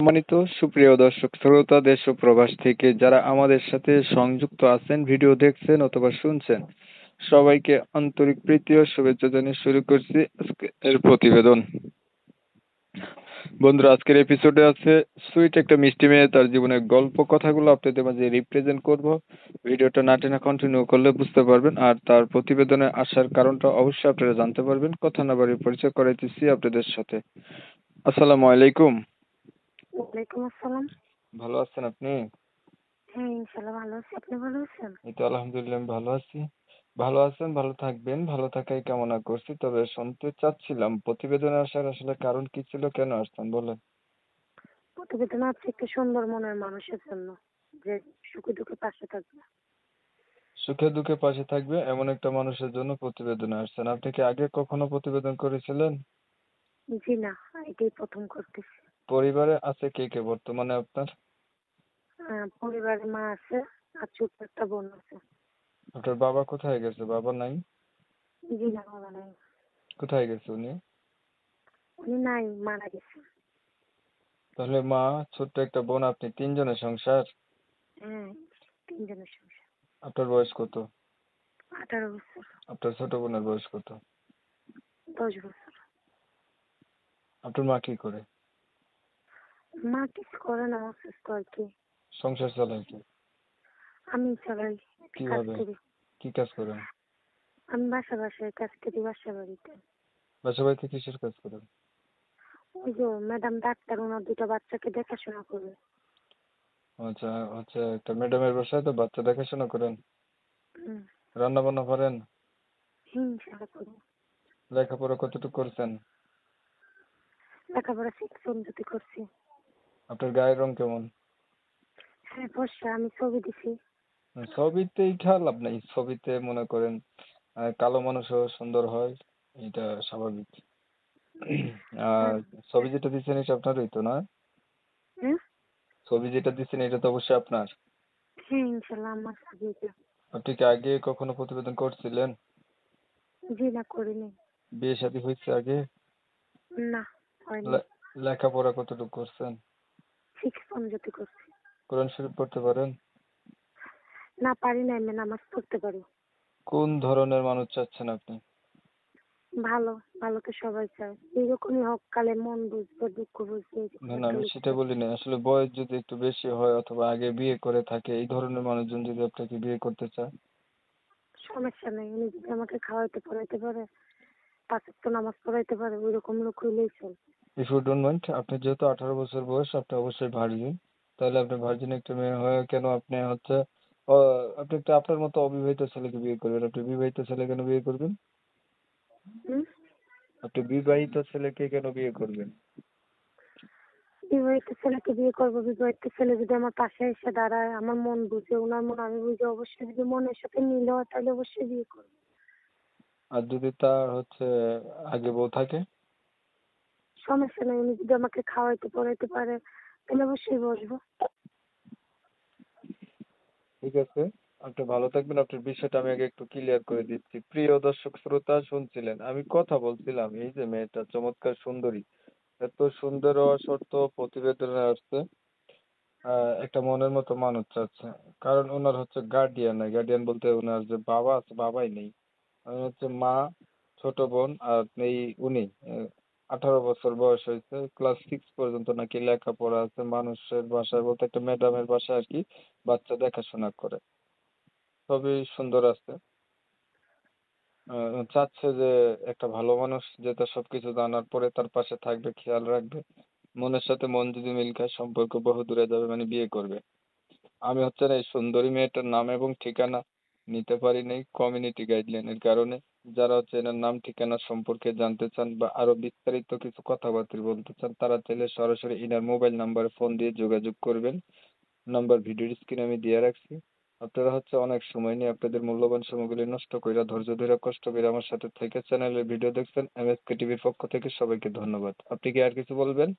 সম্মানিত সুপ্রিয় দর্শক শ্রোতা দেশ ও প্রবাস থেকে যারা আমাদের সাথে সংযুক্ত আছেন, ভিডিও দেখছেন অথবা শুনছেন, সবাইকে আন্তরিক প্রীতি ও শুভেচ্ছা জানিয়ে শুরু করছি আজকের প্রতিবেদন। বন্ধুরা, আজকের এপিসোডে আছে সুইট একটা মিষ্টি মেয়ে, তার জীবনের গল্প কথাগুলো আপনাদের মাঝে রিপ্রেজেন্ট করব। ভিডিওটা না টেনে কন্টিনিউ করলে বুঝতে পারবেন, আর তার প্রতিবেদনে আসার কারণটা অবশ্যই আপনারা জানতে পারবেন। কথা না বাড়িয়ে পরিচয় করাইতেছি আপনাদের সাথে। আসসালামু আলাইকুম। ওয়ালাইকুম আসসালাম। ভালো আছেন আপনি? হ্যাঁ, ইনশাল্লাহ ভালো আছি। আপনি ভালো আছেন? এই তো আলহামদুলিল্লাহ আমি ভালো আছি। ভালো আছেন, ভালো থাকবেন, ভালো থাকাই কামনা করছি। তবে শুনতে চাচ্ছিলাম প্রতিবেদনে আসার আসলে কারণ কি ছিল, কেন আসছেন বলেন। প্রতিবেদন আছে একটা সুন্দর মনের মানুষের জন্য, যে সুখে দুঃখে পাশে থাকবে। সুখে দুঃখে পাশে থাকবে এমন একটা মানুষের জন্য প্রতিবেদনে আসছেন। আপনি কি আগে কখনো প্রতিবেদন করেছিলেন? জি না, এটাই প্রথম করতেছি। পরিবারে আছে কে কে বর্তমানে আপনার? পরিবারে মা আছে আর ছোট্ট একটা বোন আছে। আপনার বাবা কোথায় গেছে? বাবা নাই? জি না, বাবা নাই। কোথায় গেছে উনি? উনি নাই, মারা গেছে। তাহলে মা, ছোট্ট একটা বোন, আপনি তিনজনের সংসার। হ্যাঁ, তিনজনের সংসার। আপনার বয়স কত? 18 বছর। আপনার ছোট বোনের বয়স কত? 10 বছর। আপনার মা কি করে? মা কিছু করে না, অসুস্থ আর কি। সংসার চালায় কি? আমি চালাই, একটা কাজ কিভাবে? করি। কি কাজ করেন? আমি বাসায় কাজ করি, বাসা বাড়িতে। বাসা বাড়িতে কিসের কাজ করেন? ওই যে ম্যাডাম ডাক্তার, ওনার দুটো বাচ্চাকে দেখাশোনা করে। আচ্ছা, হচ্ছে একটা ম্যাডামের বাসায় তো বাচ্চা দেখাশোনা করেন। হুম। রান্না বান্না করেন? হিংসা করি। লেখাপড়া কতটুকু করছেন? লেখাপড়া 6 পর্যন্ত করছি। আপনার গায়ের রং কেমন? হ্যাঁ, ফর্সা। আমি ছবি দিছি। ছবিতে এইটা লাভ নাই, ছবিতে মনে করেন কালো মানুষও সুন্দর হয়, এটা স্বাভাবিক। আর হ্যাঁ। ছবি যেটা দিচ্ছেন এটা আপনারই তো, না? হ্যাঁ। ছবি যেটা দিচ্ছেন এটা তো অবশ্যই আপনার। হ্যাঁ, ইনশাল্লাহ আমার ছবি এটা। আপনি কি আগে কখনো প্রতিবেদন করছিলেন? জি না, করিনি। বিয়ে শাদী হয়েছে আগে? না, হয়নি। লে- লেখাপড়া কতটুকু করছেন? 6 পর্যন্ত করছি। কোরআন শরীফ পড়তে পারেন? না, পারি না, এমনি নামাজ পড়তে পারি। কোন ধরনের মানুষ চাচ্ছেন আপনি? ভালো, ভালো তো সবাই চায়। এইরকমই হোক, কালে মন বুঝবে, দুঃখ বুঝবে, এরকম না না, একটা আমি লোক সেটা চায়। বলি না, আসলে বয়স যদি একটু বেশি হয় অথবা আগে বিয়ে করে থাকে, এই ধরনের মানুষজন যদি আপনাকে বিয়ে করতে চায়। সমস্যা নেই, উনি যদি আমাকে খাওয়াইতে পড়াইতে পারে, 5 ওয়াক্ত নামাজ পড়াইতে পারে, ওই রকম লোক হইলেই চল। ইফ ইউ ডোন্ট মাইন্ড, আপনি যেহেতু 18 বছর বয়স, আপনি অবশ্যই ভার্জিন। তাহলে আপনি ভার্জিন একটা মেয়ে হয়ে কেন আপনি হচ্ছে আপনি একটা আপনার মতো অবিবাহিত ছেলেকে বিয়ে করবেন? আপনি বিবাহিত ছেলে কেন বিয়ে করবেন? হুম। আপনি বিবাহিত ছেলেকে কেন বিয়ে করবেন? বিবাহিত ছেলেকে বিয়ে করবো, বিবাহিত ছেলে যদি আমার পাশে এসে দাঁড়ায়, আমার মন বুঝে, ওনার মন আমি বুঝে, অবশ্যই যদি মনের সাথে মিল হয় তাহলে অবশ্যই বিয়ে করবো। আর যদি তার হচ্ছে আগে বউ থাকে? সমস্যা নেই, উনি যদি আমাকে খাওয়াইতে পড়াইতে পারে তাহলে অবশ্যই বসবো। ঠিক আছে, আপনি ভালো থাকবেন। আপনার বিষয়টা আমি আগে একটু ক্লিয়ার করে দিচ্ছি। প্রিয় দর্শক শ্রোতা, শুনছিলেন আমি কথা বলছিলাম, এই যে মেয়েটা চমৎকার সুন্দরী, এত সুন্দর হওয়া সত্ত্বেও প্রতিবেদনে আসছে একটা মনের মতো মানুষ চাচ্ছে। কারণ ওনার হচ্ছে গার্ডিয়ান নাই, গার্ডিয়ান বলতে ওনার যে বাবা আছে বাবাই নেই। হচ্ছে মা, ছোট বোন আর এই উনি 18 বছর বয়স হয়েছে, ক্লাস 6 পর্যন্ত নাকি লেখাপড়া আছে, মানুষের বাসায় বলতে একটা ম্যাডামের বাসায় আর কি বাচ্চা দেখাশোনা করে। খুবই সুন্দর আছে। চাচ্ছে যে একটা ভালো মানুষ যে তার সবকিছু জানার পরে তার পাশে থাকবে, খেয়াল রাখবে। মনের সাথে মন যদি মিল খায় সম্পর্ক বহুদূরে যাবে, মানে বিয়ে করবে। আমি হচ্ছে না এই সুন্দরী মেয়েটার নাম এবং ঠিকানা নিতে পারি নাই কমিউনিটি গাইডলাইনের কারণে। যারা হচ্ছে এনার নাম ঠিকানা সম্পর্কে জানতে চান বা আরো বিস্তারিত কিছু কথাবার্তা বলতে চান, তারা চাইলে সরাসরি ইনার মোবাইল নাম্বারে ফোন দিয়ে যোগাযোগ করবেন। নাম্বার ভিডিওর স্ক্রিনে আমি দিয়ে রাখছি। আপনারা হচ্ছে অনেক সময় নিয়ে আপনাদের মূল্যবান সময়গুলি নষ্ট কইরা ধৈর্য ধরে কষ্ট করে আমার সাথে থেকে চ্যানেলের ভিডিও দেখছেন। এমএসকে টিভির পক্ষ থেকে সবাইকে ধন্যবাদ। আপনি কি আর কিছু বলবেন?